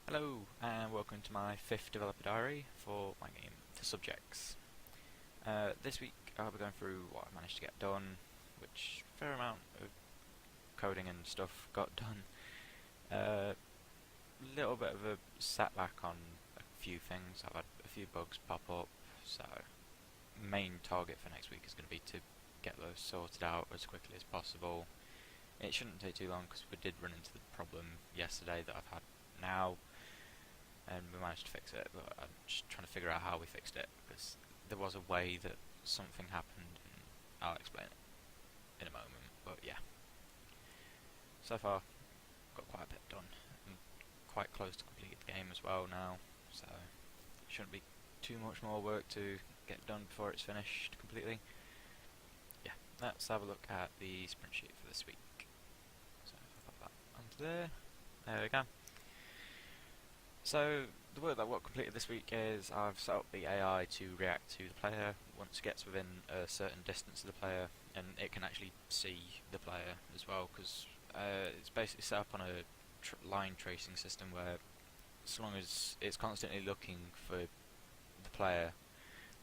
Hello, and welcome to my 5th developer diary for my game, The Subjects. This week I'll be going through what I managed to get done, which a fair amount of coding and stuff got done. Little bit of a setback on a few things. I've had a few bugs pop up, so main target for next week is going to be to get those sorted out as quickly as possible. It shouldn't take too long because we did run into the problem yesterday that I've had now, and we managed to fix it, but I'm just trying to figure out how we fixed it, because there was a way that something happened, and I'll explain it in a moment. But yeah, so far got quite a bit done. I'm quite close to completing the game as well now, so it shouldn't be too much more work to get done before it's finished completely. Yeah, let's have a look at the sprint sheet for this week. So if I put that onto there we go. So the work that I got completed this week is I've set up the AI to react to the player once it gets within a certain distance of the player, and it can actually see the player as well, because it's basically set up on a line tracing system where, so long as it's constantly looking for the player,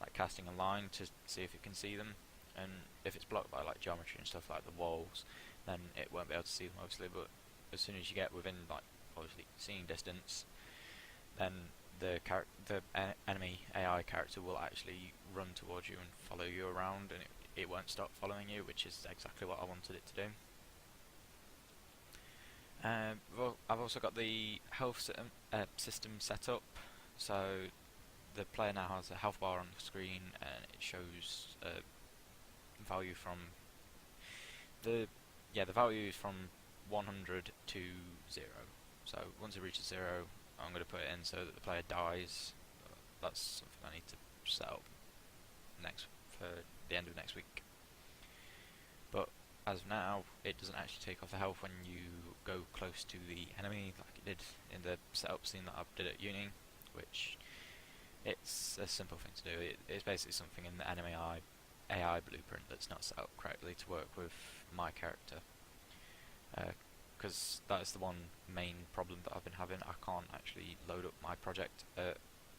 like casting a line to see if it can see them, and if it's blocked by like geometry and stuff like the walls, then it won't be able to see them obviously. But as soon as you get within like obviously seeing distance, then the enemy AI character will actually run towards you and follow you around, and it won't stop following you, which is exactly what I wanted it to do. I've also got the health system set up, so the player now has a health bar on the screen, and it shows value from the value is from 100 to 0. So once it reaches 0, I'm going to put it in so that the player dies. That's something I need to set up for the end of next week. But as of now, it doesn't actually take off the health when you go close to the enemy, like it did in the setup scene that I did at uni, which it's a simple thing to do. It's basically something in the enemy AI blueprint that's not set up correctly to work with my character. Because that is the one main problem that I've been having. I can't actually load up my project at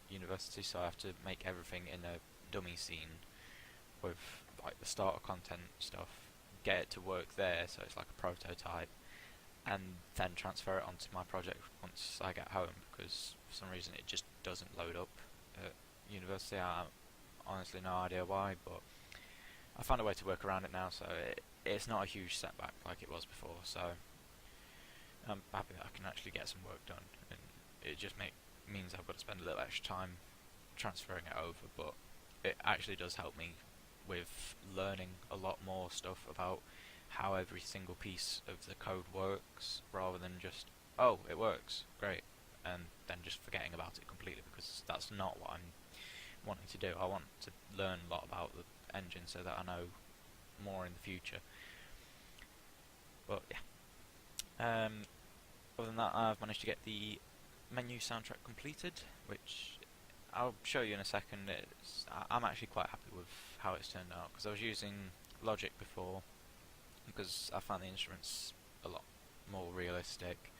university, so I have to make everything in a dummy scene with like the starter content stuff, get it to work there so it's like a prototype, and then transfer it onto my project once I get home, because for some reason it just doesn't load up at university. I have honestly no idea why, but I found a way to work around it now, so it's not a huge setback like it was before. So I'm happy that I can actually get some work done, and it just means I've got to spend a little extra time transferring it over, but it actually does help me with learning a lot more stuff about how every single piece of the code works, rather than just, oh, it works, great, and then just forgetting about it completely, because that's not what I'm wanting to do. I want to learn a lot about the engine so that I know more in the future. But yeah. Other than that, I've managed to get the menu soundtrack completed, which I'll show you in a second. I'm actually quite happy with how it's turned out, because I was using Logic before, because I found the instruments a lot more realistic,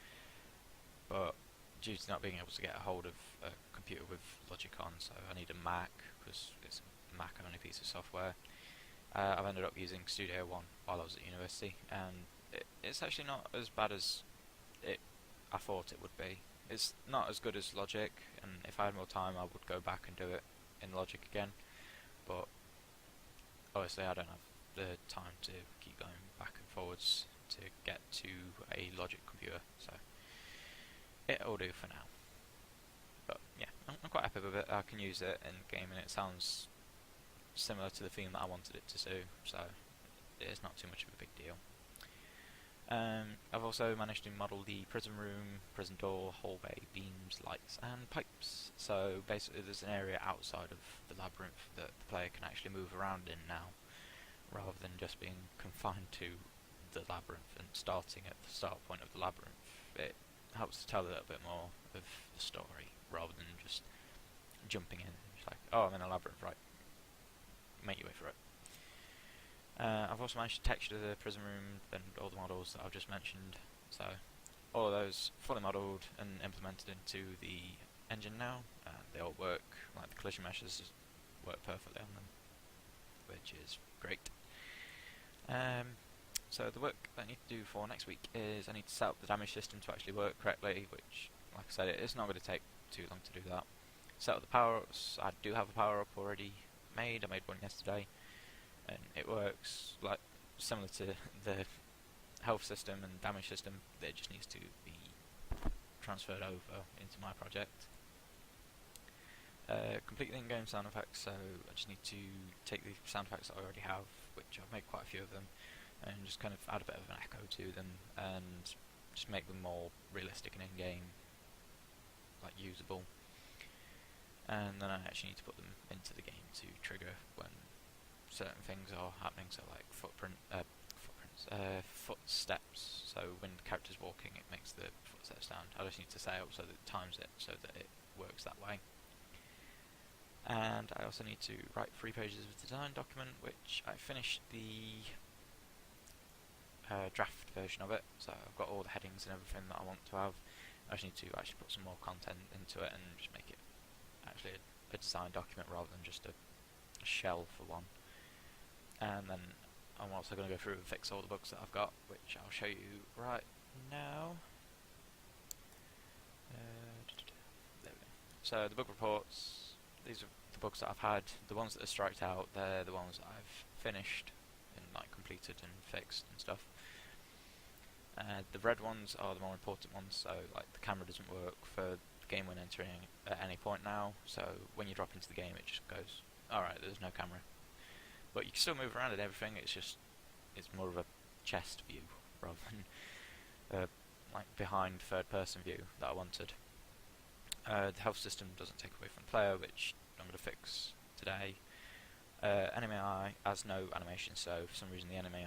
but due to not being able to get a hold of a computer with Logic on, so I need a Mac, because it's a Mac only piece of software. I've ended up using Studio One while I was at university, and it's actually not as bad as I thought it would be. It's not as good as Logic, and if I had more time I would go back and do it in Logic again, but obviously I don't have the time to keep going back and forwards to get to a Logic computer, so it'll do for now. But yeah, I'm quite happy with it. I can use it in game, and it sounds similar to the theme that I wanted it to do, so it's not too much of a big deal. I've also managed to model the prison room, prison door, hallway, beams, lights and pipes. So basically there's an area outside of the labyrinth that the player can actually move around in now, rather than just being confined to the labyrinth and starting at the start point of the labyrinth. It helps to tell a little bit more of the story, rather than just jumping in. It's like, oh, I'm in a labyrinth, right, make your way through it. I've also managed to texture the prison room and all the models that I've just mentioned, so all of those fully modelled and implemented into the engine now, and they all work, like the collision meshes work perfectly on them, which is great. So the work that I need to do for next week is I need to set up the damage system to actually work correctly, which, like I said, it's not going to take too long to do that. Set up the power-ups. I do have a power-up already made. I made one yesterday, and it works like similar to the health system and damage system. It just needs to be transferred over into my project. Complete the in-game sound effects, so I just need to take the sound effects that I already have, which I've made quite a few of them, and just kind of add a bit of an echo to them and just make them more realistic and in-game, like usable. And then I actually need to put them into the game to trigger when certain things are happening, so like footsteps. So when the character's walking, it makes the footsteps sound. I just need to set it up so that it times it so that it works that way. And I also need to write 3 pages of a design document, which I finished the draft version of it, so I've got all the headings and everything that I want to have. I just need to actually put some more content into it and just make it actually a design document rather than just a shell for one. And then I'm also going to go through and fix all the bugs that I've got, which I'll show you right now. There we go. So the bug reports, these are the bugs that I've had. The ones that are striked out, they're the ones that I've finished and like completed and fixed and stuff. The red ones are the more important ones, so like the camera doesn't work for the game when entering at any point now, so when you drop into the game it just goes, alright, there's no camera. But you can still move around and everything, it's more of a chest view rather than like behind third person view that I wanted. The health system doesn't take away from the player, which I'm going to fix today. Enemy AI has no animation, so for some reason the enemy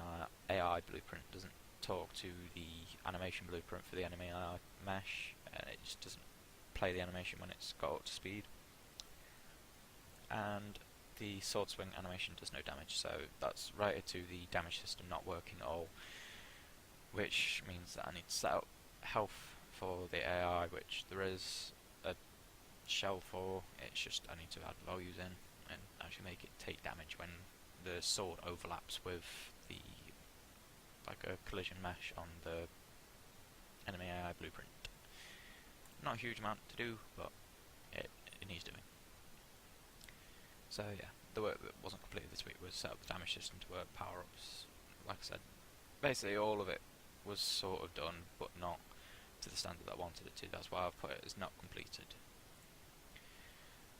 AI blueprint doesn't talk to the animation blueprint for the enemy AI mesh, and it just doesn't play the animation when it's got up to speed. And the sword swing animation does no damage, so that's related to the damage system not working at all, which means that I need to set up health for the AI, which there is a shell for. It's just I need to add values in and actually make it take damage when the sword overlaps with the like a collision mesh on the enemy AI blueprint. Not a huge amount to do, but it needs doing. So yeah, the work that wasn't completed this week was set up the damage system to work, power-ups. Like I said, basically all of it was sort of done, but not to the standard that I wanted it to. That's why I've put it as not completed.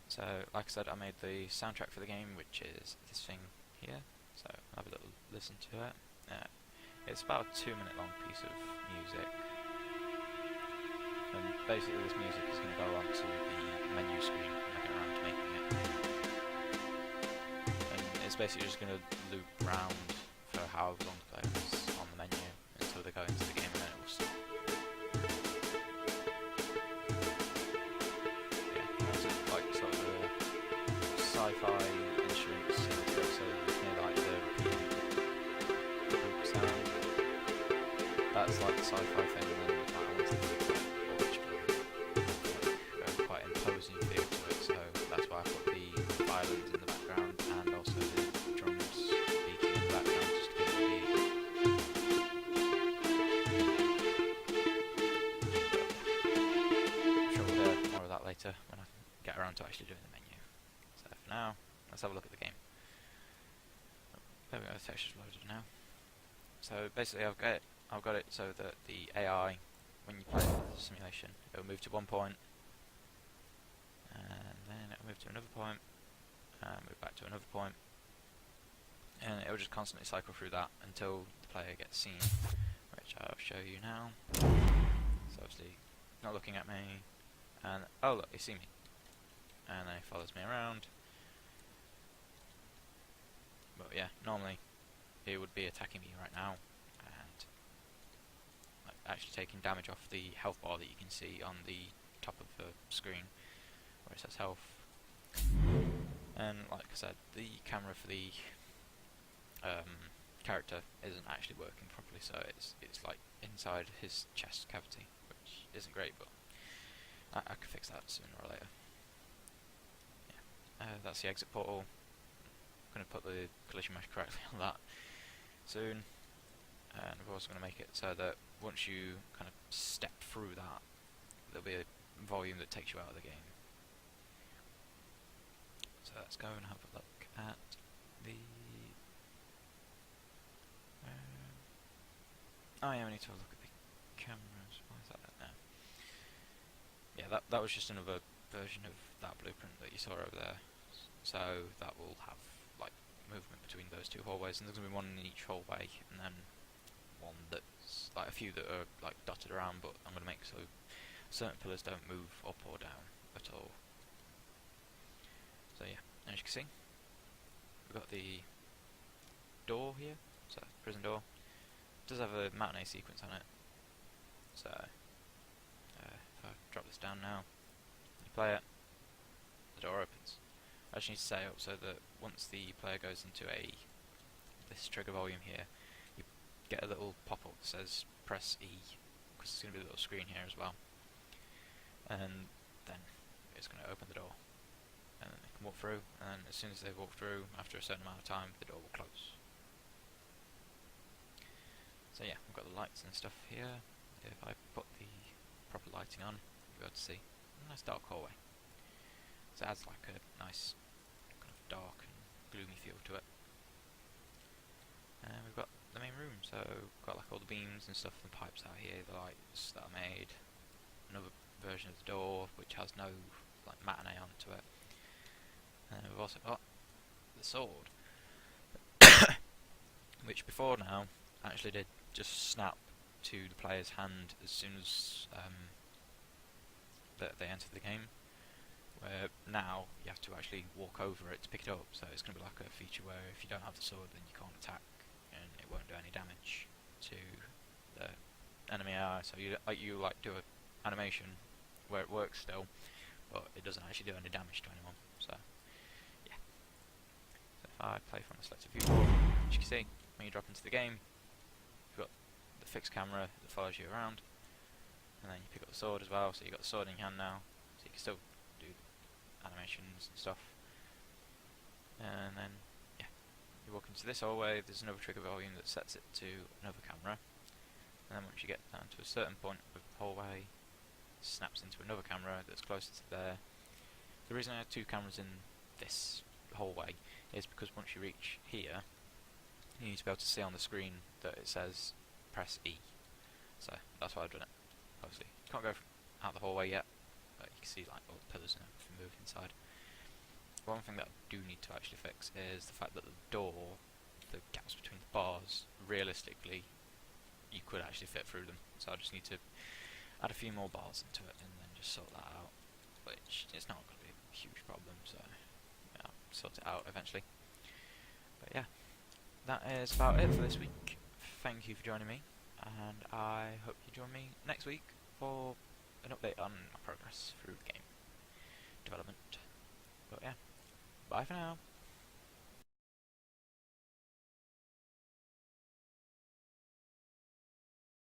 So, like I said, I made the soundtrack for the game, which is this thing here. So, I'll have a little listen to it. It's about a 2-minute long piece of music. And basically this music is going to go onto the menu screen when I get around to making it. And it's basically just going to loop round for however long the player is on the menu until they go into the game, and then it will stop. Yeah, it's like sort of the sci-fi instruments, so you know, like the boop sound. That's like the sci-fi thing, and then I always think quite imposing feel to it, so that's why I put the violins in the background and also the drums beating in the background just to give it a beat. I'm sure we'll hear more of that later when I get around to actually doing the menu. So for now, let's have a look at the game. There we go, the texture's loaded now. So basically I've got it so that the AI, when you play the simulation, it will move to one point, and then it will move to another point, and move back to another point, and it will just constantly cycle through that until the player gets seen, which I'll show you now. So obviously, not looking at me, and oh look, he sees me, and then he follows me around. But yeah, normally he would be attacking me right now, and actually taking damage off the health bar that you can see on the top of the screen where it says health. And like I said, the camera for the character isn't actually working properly, so it's like inside his chest cavity, which isn't great, but I can fix that sooner or later. Yeah. That's the exit portal. I'm going to put the collision mesh correctly on that soon, and we're also going to make it so that once you kind of step through that, there'll be a volume that takes you out of the game. So let's go and have a look at the... oh yeah, we need to have a look at the cameras. Why is that there? Yeah, that was just another version of that blueprint that you saw over there. So that will have like movement between those two hallways, and there's going to be one in each hallway, and then one that's like a few that are like dotted around, but I'm going to make so certain pillars don't move up or down at all. So yeah, as you can see, we've got the door here, so prison door. It does have a matinee sequence on it. So if I drop this down now, you play it, the door opens. I just need to set it up so that once the player goes into this trigger volume here, you get a little pop-up that says press E, because there's going to be a little screen here as well. And then it's going to open the door, and then they can walk through, and as soon as they walk through, after a certain amount of time, the door will close. So yeah, we've got the lights and stuff here. If I put the proper lighting on, you'll be able to see a nice dark hallway. So it adds like a nice kind of dark and gloomy feel to it. And we've got the main room, so we've got like all the beams and stuff and pipes out here, the lights that are made. Another version of the door which has no like matinee onto it. And we've also got the sword, which before now actually did just snap to the player's hand as soon as they entered the game. Where now you have to actually walk over it to pick it up, so it's going to be like a feature where if you don't have the sword then you can't attack and it won't do any damage to the enemy AI. So you do an animation where it works still, but it doesn't actually do any damage to anyone. So yeah. So if I play from the selected viewport, as you can see, when you drop into the game, you've got the fixed camera that follows you around, and then you pick up the sword as well, so you've got the sword in your hand now, so you can still do animations and stuff. And then yeah, you walk into this hallway, there's another trigger volume that sets it to another camera, and then once you get down to a certain point of the hallway, it snaps into another camera that's closer to there. The reason I have two cameras in this hallway is because once you reach here, you need to be able to see on the screen that it says press E. So that's why I've done it. Obviously, you can't go out the hallway yet, but you can see like all the pillars and everything move inside. One thing that I do need to actually fix is the fact that the door, the gaps between the bars, realistically, you could actually fit through them. So I just need to add a few more bars into it and then just sort that out. Which it's not going to be a huge problem, so yeah, I'll sort it out eventually. But yeah, that is about it for this week. Thank you for joining me, and I hope you join me next week for an update on my progress through the game development. But yeah, bye for now.